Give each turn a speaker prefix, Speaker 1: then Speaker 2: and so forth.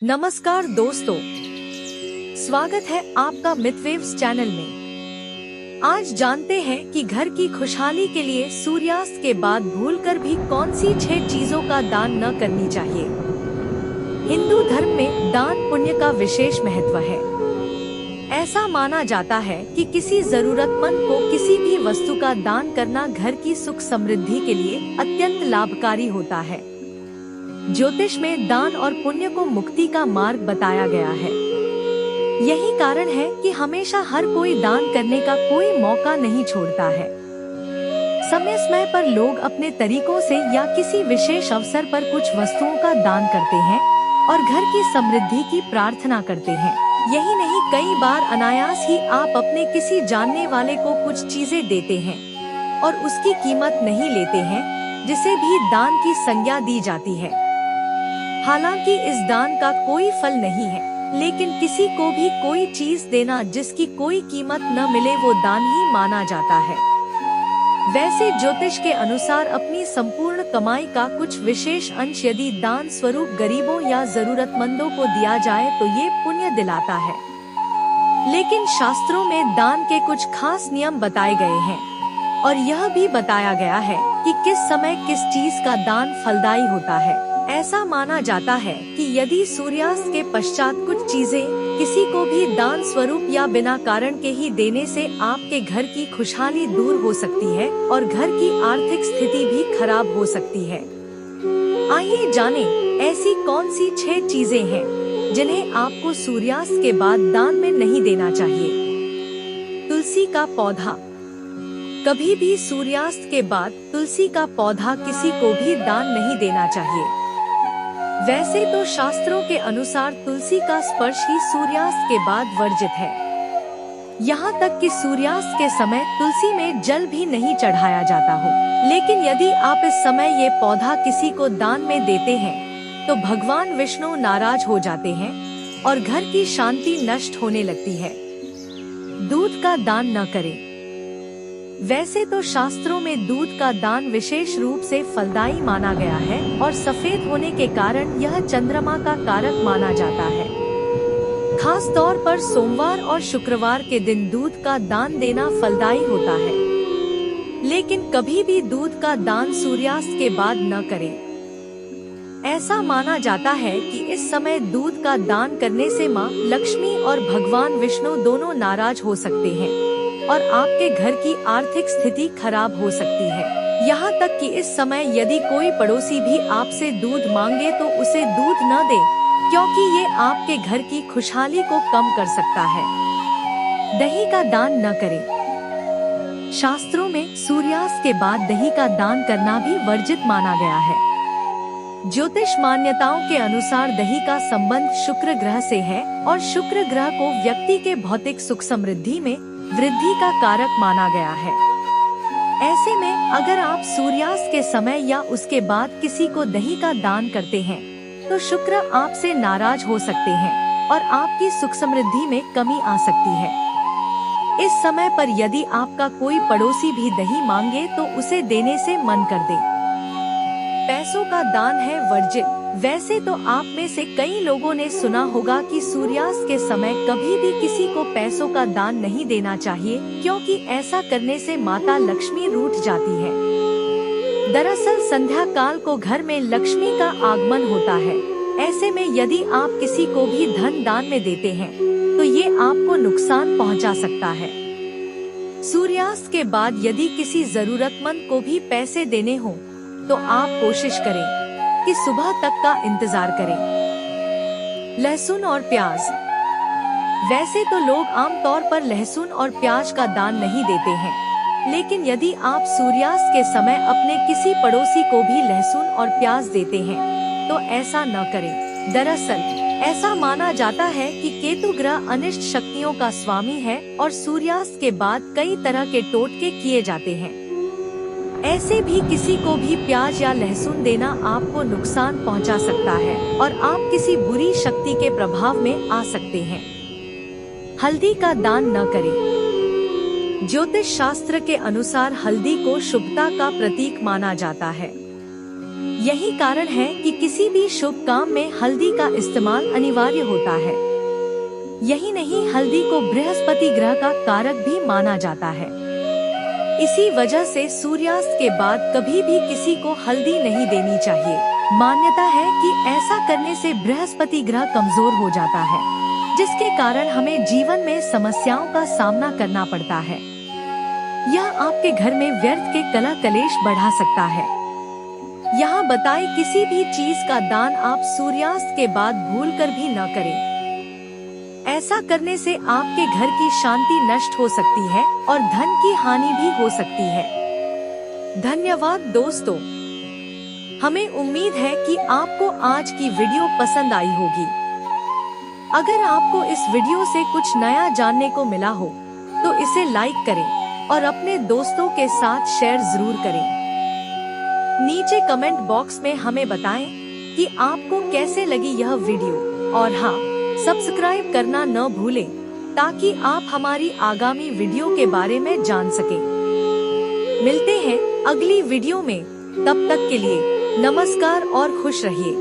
Speaker 1: नमस्कार दोस्तों, स्वागत है आपका मितवेव्स चैनल में। आज जानते हैं कि घर की खुशहाली के लिए सूर्यास्त के बाद भूलकर भी कौन सी 6 चीजों का दान न करनी चाहिए। हिंदू धर्म में दान पुण्य का विशेष महत्व है। ऐसा माना जाता है कि किसी जरूरतमंद को किसी भी वस्तु का दान करना घर की सुख समृद्धि के लिए अत्यंत लाभकारी होता है। ज्योतिष में दान और पुण्य को मुक्ति का मार्ग बताया गया है। यही कारण है कि हमेशा हर कोई दान करने का कोई मौका नहीं छोड़ता है। समय समय पर लोग अपने तरीकों से या किसी विशेष अवसर पर कुछ वस्तुओं का दान करते हैं और घर की समृद्धि की प्रार्थना करते हैं। यही नहीं, कई बार अनायास ही आप अपने किसी जानने वाले को कुछ चीजें देते हैं और उसकी कीमत नहीं लेते हैं, जिसे भी दान की संज्ञा दी जाती है। हालांकि इस दान का कोई फल नहीं है, लेकिन किसी को भी कोई चीज देना जिसकी कोई कीमत न मिले वो दान ही माना जाता है। वैसे ज्योतिष के अनुसार अपनी संपूर्ण कमाई का कुछ विशेष अंश यदि दान स्वरूप गरीबों या जरूरतमंदों को दिया जाए तो ये पुण्य दिलाता है। लेकिन शास्त्रों में दान के कुछ खास नियम बताए गए हैं और यह भी बताया गया है कि किस समय किस चीज का दान फलदायी होता है। ऐसा माना जाता है कि यदि सूर्यास्त के पश्चात कुछ चीजें किसी को भी दान स्वरूप या बिना कारण के ही देने से आपके घर की खुशहाली दूर हो सकती है और घर की आर्थिक स्थिति भी खराब हो सकती है। आइए जानें ऐसी कौन सी 6 चीजें हैं जिन्हें आपको सूर्यास्त के बाद दान में नहीं देना चाहिए। तुलसी का पौधा। कभी भी सूर्यास्त के बाद तुलसी का पौधा किसी को भी दान नहीं देना चाहिए। वैसे तो शास्त्रों के अनुसार तुलसी का स्पर्श ही सूर्यास्त के बाद वर्जित है। यहाँ तक कि सूर्यास्त के समय तुलसी में जल भी नहीं चढ़ाया जाता हो। लेकिन यदि आप इस समय ये पौधा किसी को दान में देते हैं तो भगवान विष्णु नाराज हो जाते हैं और घर की शांति नष्ट होने लगती है। दूध का दान न करें। वैसे तो शास्त्रों में दूध का दान विशेष रूप से फलदायी माना गया है और सफेद होने के कारण यह चंद्रमा का कारक माना जाता है। खास तौर पर सोमवार और शुक्रवार के दिन दूध का दान देना फलदायी होता है। लेकिन कभी भी दूध का दान सूर्यास्त के बाद न करें। ऐसा माना जाता है कि इस समय दूध का दान करने से माँ लक्ष्मी और भगवान विष्णु दोनों नाराज हो सकते हैं और आपके घर की आर्थिक स्थिति खराब हो सकती है। यहाँ तक कि इस समय यदि कोई पड़ोसी भी आपसे दूध मांगे तो उसे दूध न दे, क्योंकि ये आपके घर की खुशहाली को कम कर सकता है। दही का दान न करें। शास्त्रों में सूर्यास्त के बाद दही का दान करना भी वर्जित माना गया है। ज्योतिष मान्यताओं के अनुसार दही का संबंध शुक्र ग्रह से है और शुक्र ग्रह को व्यक्ति के भौतिक सुख समृद्धि में वृद्धि का कारक माना गया है। ऐसे में अगर आप सूर्यास्त के समय या उसके बाद किसी को दही का दान करते हैं तो शुक्र आपसे नाराज हो सकते हैं और आपकी सुख समृद्धि में कमी आ सकती है। इस समय पर यदि आपका कोई पड़ोसी भी दही मांगे तो उसे देने से मन कर दे। पैसों का दान है वर्जित। वैसे तो आप में से कई लोगों ने सुना होगा कि सूर्यास्त के समय कभी भी किसी को पैसों का दान नहीं देना चाहिए, क्योंकि ऐसा करने से माता लक्ष्मी रूठ जाती है। दरअसल संध्या काल को घर में लक्ष्मी का आगमन होता है। ऐसे में यदि आप किसी को भी धन दान में देते हैं तो ये आपको नुकसान पहुंचा सकता है। सूर्यास्त के बाद यदि किसी जरूरतमंद को भी पैसे देने हो तो आप कोशिश करें कि सुबह तक का इंतजार करें। लहसुन और प्याज। वैसे तो लोग आमतौर पर लहसुन और प्याज का दान नहीं देते हैं, लेकिन यदि आप सूर्यास्त के समय अपने किसी पड़ोसी को भी लहसुन और प्याज देते हैं तो ऐसा न करें। दरअसल ऐसा माना जाता है कि केतु ग्रह अनिष्ट शक्तियों का स्वामी है और सूर्यास्त के बाद कई तरह के टोटके किए जाते हैं। ऐसे भी किसी को भी प्याज या लहसुन देना आपको नुकसान पहुंचा सकता है और आप किसी बुरी शक्ति के प्रभाव में आ सकते हैं। हल्दी का दान न करें। ज्योतिष शास्त्र के अनुसार हल्दी को शुभता का प्रतीक माना जाता है। यही कारण है कि किसी भी शुभ काम में हल्दी का इस्तेमाल अनिवार्य होता है। यही नहीं, हल्दी को बृहस्पति ग्रह का कारक भी माना जाता है। इसी वजह से सूर्यास्त के बाद कभी भी किसी को हल्दी नहीं देनी चाहिए। मान्यता है कि ऐसा करने से बृहस्पति ग्रह कमजोर हो जाता है, जिसके कारण हमें जीवन में समस्याओं का सामना करना पड़ता है। यह आपके घर में व्यर्थ के कलह कलेश बढ़ा सकता है। यहाँ बताए किसी भी चीज का दान आप सूर्यास्त के बाद भूलकर भी न करें। ऐसा करने से आपके घर की शांति नष्ट हो सकती है और धन की हानि भी हो सकती है। धन्यवाद दोस्तों। हमें उम्मीद है कि आपको आज की वीडियो पसंद आई होगी। अगर आपको इस वीडियो से कुछ नया जानने को मिला हो तो इसे लाइक करें और अपने दोस्तों के साथ शेयर जरूर करें। नीचे कमेंट बॉक्स में हमें बताएं कि आपको कैसे लगी यह वीडियो, और हाँ, सब्सक्राइब करना न भूलें ताकि आप हमारी आगामी वीडियो के बारे में जान सकें। मिलते हैं अगली वीडियो में, तब तक के लिए नमस्कार और खुश रहिए।